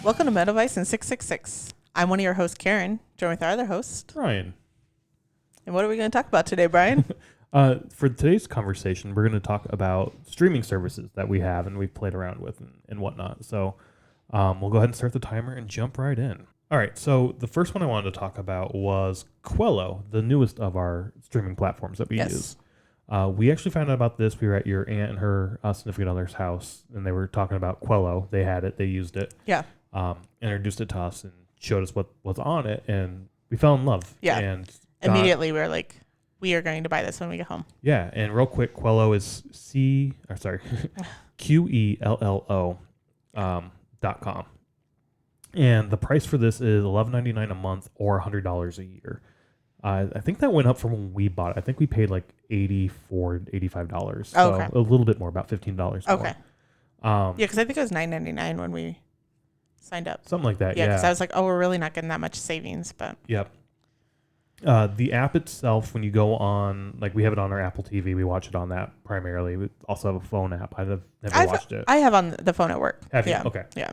Welcome to MetalVice in 666. I'm one of your hosts, Karen, joined with our other host, Brian. And what are we going to talk about today, Brian? For today's conversation, we're going to talk about streaming services that we have and we've played around with and whatnot. So we'll go ahead and start the timer and jump right in. All right, so the first one I wanted to talk about was Qello, the newest of our streaming platforms that we use. We actually found out about this. We were at your aunt and her significant other's house, and they were talking about Qello. They had it. They used it. Yeah. Introduced it to us and showed us what was on it, and we fell in love. Yeah. And immediately we were like, we are going to buy this when we get home. Yeah, and real quick, Qello is Qello .com. And the price for this is $11.99 a month or $100 a year. I think that went up from when we bought it. I think we paid like $84, $85. So okay. A little bit more, about $15 more. Okay. Yeah, because I think it was $9.99 when we signed up. Something like that, Yeah, because I was like, oh, we're really not getting that much savings. But Yep. The app itself, when you go on, like we have it on our Apple TV, we watch it on that primarily. We also have a phone app. I've never watched it. I have on the phone at work. Have you? Yeah. Okay. Yeah.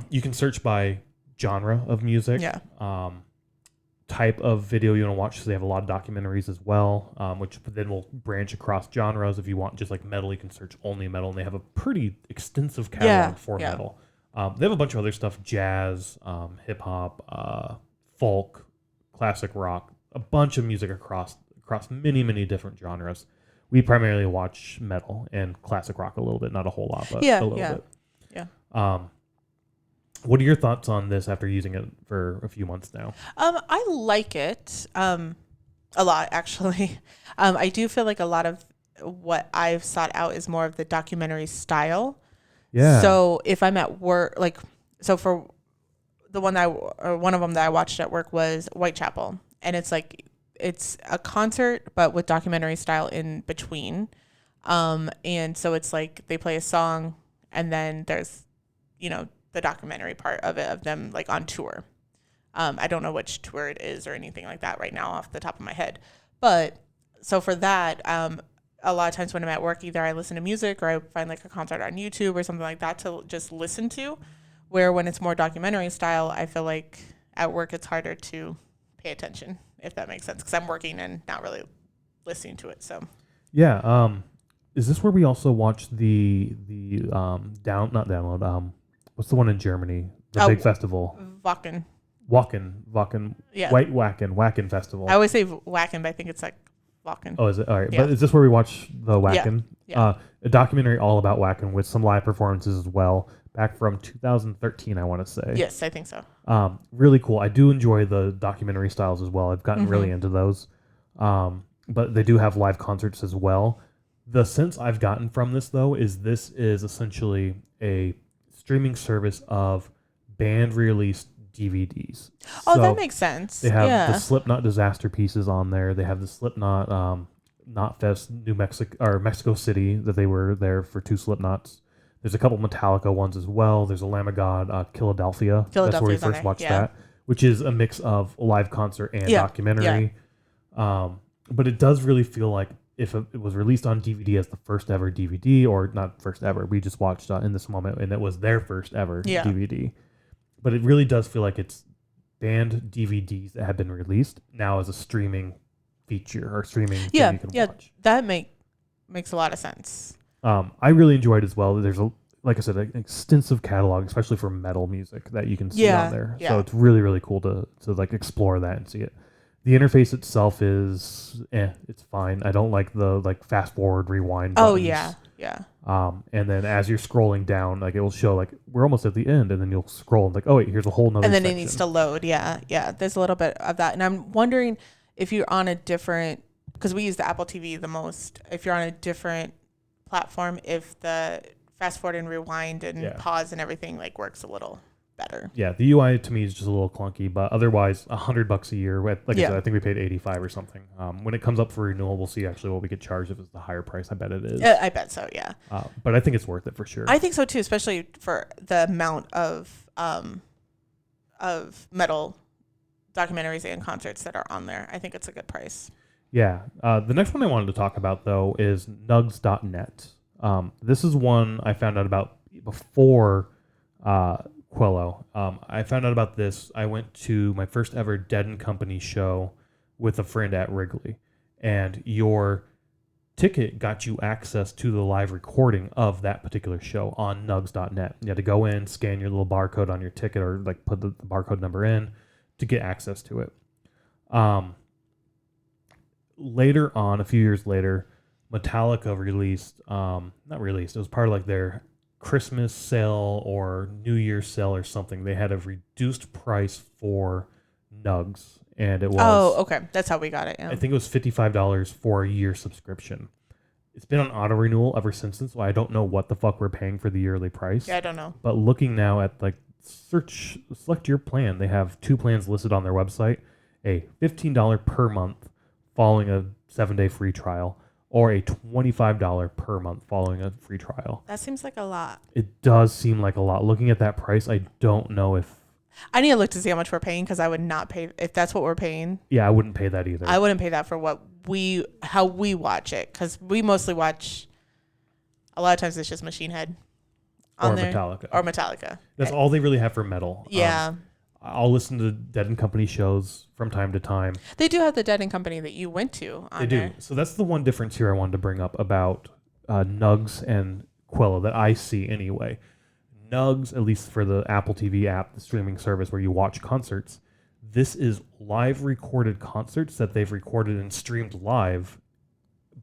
You can search by genre of music. Yeah. Type of video you want to watch. So they have a lot of documentaries as well, which then will branch across genres. If you want just like metal, you can search only metal, and they have a pretty extensive catalog for metal. They have a bunch of other stuff: jazz, hip hop, folk, classic rock, a bunch of music across many different genres. We primarily watch metal and classic rock a little bit, not a whole lot, but a little bit. Yeah. What are your thoughts on this after using it for a few months now? I like it a lot, actually. I do feel like a lot of what I've sought out is more of the documentary style. Yeah. So if I'm at work, for the one one of them that I watched at work was Whitechapel, and it's a concert but with documentary style in between. And so it's like they play a song, and then there's, the documentary part of it, of them like on tour. I don't know which tour it is or anything like that right now off the top of my head. But so for that, a lot of times when I'm at work, either I listen to music or I find like a concert on YouTube or something like that to just listen to. Where when it's more documentary style, I feel like at work it's harder to pay attention, if that makes sense, because I'm working and not really listening to it. So yeah, is this where we also watched the what's the one in Germany? The big festival. Wacken. Yeah. Wacken Festival. I always say Wacken, but I think it's like Wacken. Oh, is it? All right. Yeah. But is this where we watched the Wacken? Yeah. A documentary all about Wacken with some live performances as well, back from 2013, I want to say. Yes, I think so. Really cool. I do enjoy the documentary styles as well. I've gotten really into those. But they do have live concerts as well. The sense I've gotten from this, though, is this is essentially a streaming service of band-released DVDs. Oh, so that makes sense. They have the Slipknot Disaster pieces on there. They have the Slipknot Knotfest Mexico City that they were there for 2 Slipknots. There's a couple Metallica ones as well. There's a Lamb of God, Philadelphia. That's where we first watched that, which is a mix of live concert and documentary. Yeah. But it does really feel like if it was released on DVD as the first ever DVD, or not first ever, we just watched in this moment, and it was their first ever DVD. But it really does feel like it's band DVDs that have been released now as a streaming feature or streaming thing you can watch. That makes a lot of sense. I really enjoyed it as well. There's like I said, an extensive catalog, especially for metal music, that you can see on there. Yeah. So it's really, really cool to like explore that and see it. The interface itself is it's fine. I don't like the fast forward rewind buttons. Oh yeah. And then as you're scrolling down, like it will show like we're almost at the end, and then you'll scroll and like, oh wait, here's a whole nother. And then section. It needs to load. Yeah. There's a little bit of that, and I'm wondering if you're on a different, because we use the Apple TV the most. If you're on a different platform, if the fast forward and rewind and pause and everything like works a little better. Yeah, the UI to me is just a little clunky, but otherwise $100 a year. Like I said, I think we paid $85 or something. When it comes up for renewal, we'll see actually what we get charged if it's the higher price. I bet it is. I bet so. Yeah. But I think it's worth it for sure. I think so too, especially for the amount of metal documentaries and concerts that are on there. I think it's a good price. Yeah. The next one I wanted to talk about though is Nugs.net. This is one I found out about before Qello. I found out about this. I went to my first ever Dead and Company show with a friend at Wrigley, and your ticket got you access to the live recording of that particular show on nugs.net. You had to go in, scan your little barcode on your ticket, or like put the barcode number in to get access to it. Later on, a few years later, Metallica released, not released, it was part of like their Christmas sale or New Year's sale or something. They had a reduced price for Nugs, and it was... Oh, okay. That's how we got it, yeah. I think it was $55 for a year subscription. It's been on auto renewal ever since, so I don't know what the fuck we're paying for the yearly price. Yeah, I don't know. But looking now at like select your plan. They have 2 plans listed on their website: a $15 per month following a 7-day free trial, or a $25 per month following a free trial. That seems like a lot. It does seem like a lot. Looking at that price, I don't know if... I need to look to see how much we're paying, because I would not pay if that's what we're paying. Yeah, I wouldn't pay that either. I wouldn't pay that for how we watch it, because we mostly watch. A lot of times it's just Machine Head on there, or Metallica. That's all they really have for metal. Yeah. I'll listen to Dead and Company shows from time to time. They do have the Dead and Company that you went to on They do. So that's the one difference here I wanted to bring up about Nugs and Qello that I see anyway. Nugs, at least for the Apple TV app, the streaming service where you watch concerts, this is live recorded concerts that they've recorded and streamed live,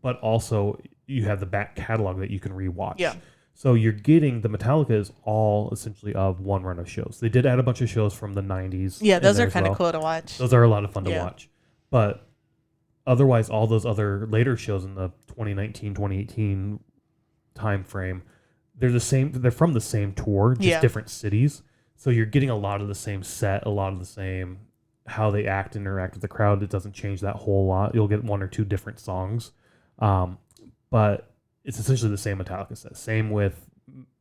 but also you have the back catalog that you can rewatch. Yeah. So you're getting the Metallica is all essentially of one run of shows. They did add a bunch of shows from the 90s. Yeah, those are kind of cool to watch. Those are a lot of fun to watch. But otherwise, all those other later shows in the 2019, 2018 time frame, they're the same. They're from the same tour, just different cities. So you're getting a lot of the same set, a lot of the same how they act and interact with the crowd. It doesn't change that whole lot. You'll get 1 or 2 different songs, but it's essentially the same Metallica set. Same with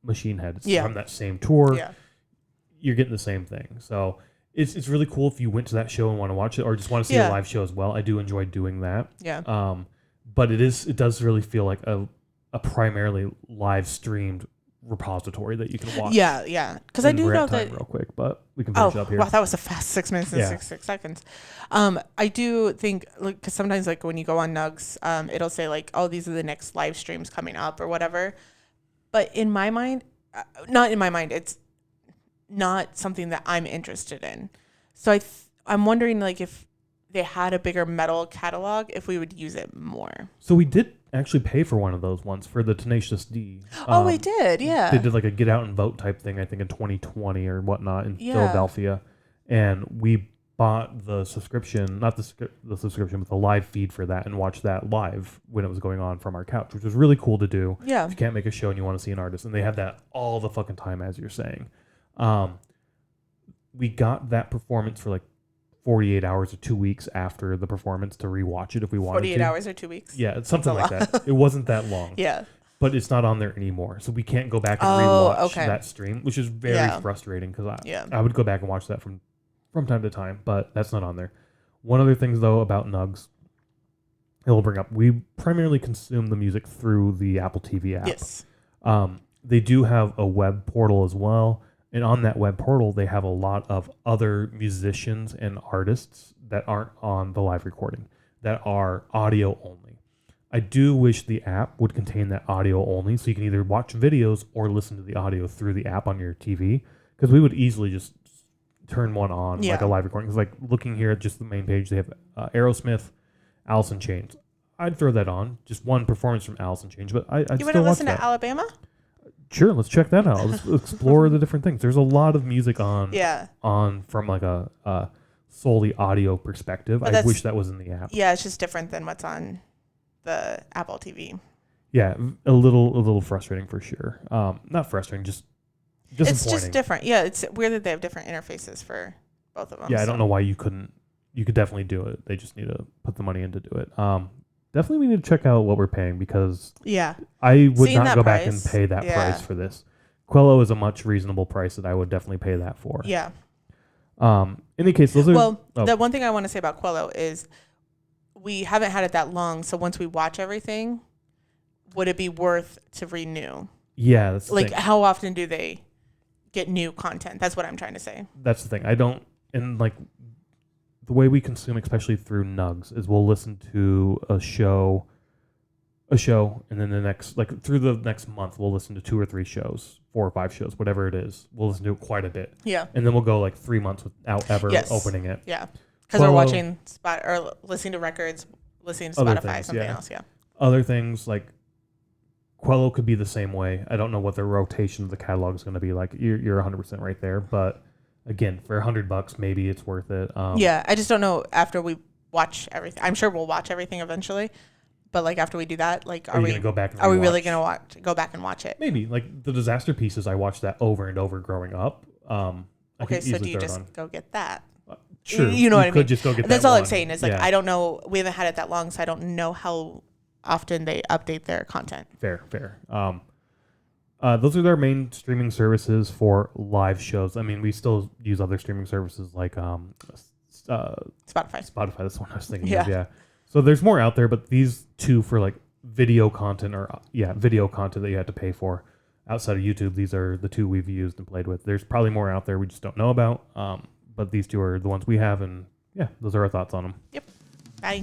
Machine Head. It's from that same tour. Yeah. You're getting the same thing. So it's really cool if you went to that show and want to watch it, or just want to see a live show as well. I do enjoy doing that. Yeah. But it does really feel like a primarily live streamed repository that you can watch. Yeah, yeah. Because I do know that real quick, but we can finish up here. Wow, that was a fast 6 minutes and 6 seconds. I do think, like, because sometimes like when you go on Nugs, it'll say like, oh, these are the next live streams coming up or whatever. But in my mind, not in my mind, it's not something that I'm interested in. So I'm wondering like if they had a bigger metal catalog, if we would use it more. So we did actually pay for one of those once for the Tenacious D. Oh, we did, yeah. They did like a get out and vote type thing, I think in 2020 or whatnot in Philadelphia. And we bought the subscription, not the subscription, but the live feed for that, and watched that live when it was going on from our couch, which was really cool to do. Yeah. If you can't make a show and you want to see an artist. And they have that all the fucking time, as you're saying. We got that performance for like 48 hours or 2 weeks after the performance to rewatch it if we wanted 48 to. hours or 2 weeks? Yeah, it's something like that. It wasn't that long. Yeah. But it's not on there anymore. So we can't go back and rewatch that stream, which is very frustrating because I would go back and watch that from time to time, but that's not on there. One other thing, though, about Nugs, it'll bring up, we primarily consume the music through the Apple TV app. Yes. They do have a web portal as well. And on that web portal, they have a lot of other musicians and artists that aren't on the live recording, that are audio only. I do wish the app would contain that audio only, so you can either watch videos or listen to the audio through the app on your TV, because we would easily just turn one on, like a live recording. Because like looking here at just the main page, they have Aerosmith, Alice in Chains. I'd throw that on, just one performance from Alice in Chains, but I'd still watch that. You want to listen to Alabama? Sure, let's check that out. Let's explore the different things. There's a lot of music on from like a solely audio perspective. But I wish that was in the app. Yeah, it's just different than what's on the Apple TV. Yeah, a little frustrating for sure. Not frustrating, just disappointing. It's just different. Yeah, it's weird that they have different interfaces for both of them. Yeah, I don't know why you couldn't. You could definitely do it. They just need to put the money in to do it. Definitely we need to check out what we're paying, because I would not go back and pay that price for this. Qello is a much reasonable price that I would definitely pay that for. Yeah. In any case, those are... Well, the one thing I want to say about Qello is we haven't had it that long, so once we watch everything, would it be worth to renew? Yeah, that's like, how often do they get new content. That's what I'm trying to say. That's the thing. I don't, and like the way we consume, especially through Nugs, is we'll listen to a show, and then the next, like through the next month, we'll listen to 2 or 3 shows, 4 or 5 shows, whatever it is. We'll listen to it quite a bit. Yeah. And then we'll go like 3 months without ever opening it. Yeah. Because we're watching or listening to records, listening to Spotify, something else. Yeah. Other things like Qello could be the same way. I don't know what the rotation of the catalog is going to be like. You're 100% right there, but again, for $100, maybe it's worth it. Yeah, I just don't know after we watch everything. I'm sure we'll watch everything eventually, but like after we do that, like are we going to go back? And are we really going to go back and watch it? Maybe like the Disaster Pieces. I watched that over and over growing up. Okay, so do you just go get that? Sure, you know what I mean. Just go get That's that all one. I'm saying is like I don't know. We haven't had it that long, so I don't know how often they update their content. Fair. Those are their main streaming services for live shows. I mean, we still use other streaming services like Spotify. Spotify, that's the one I was thinking of, yeah. So there's more out there, but these two for like video content video content that you had to pay for outside of YouTube, these are the 2 we've used and played with. There's probably more out there we just don't know about, but these 2 are the ones we have, and yeah, those are our thoughts on them. Yep. Bye.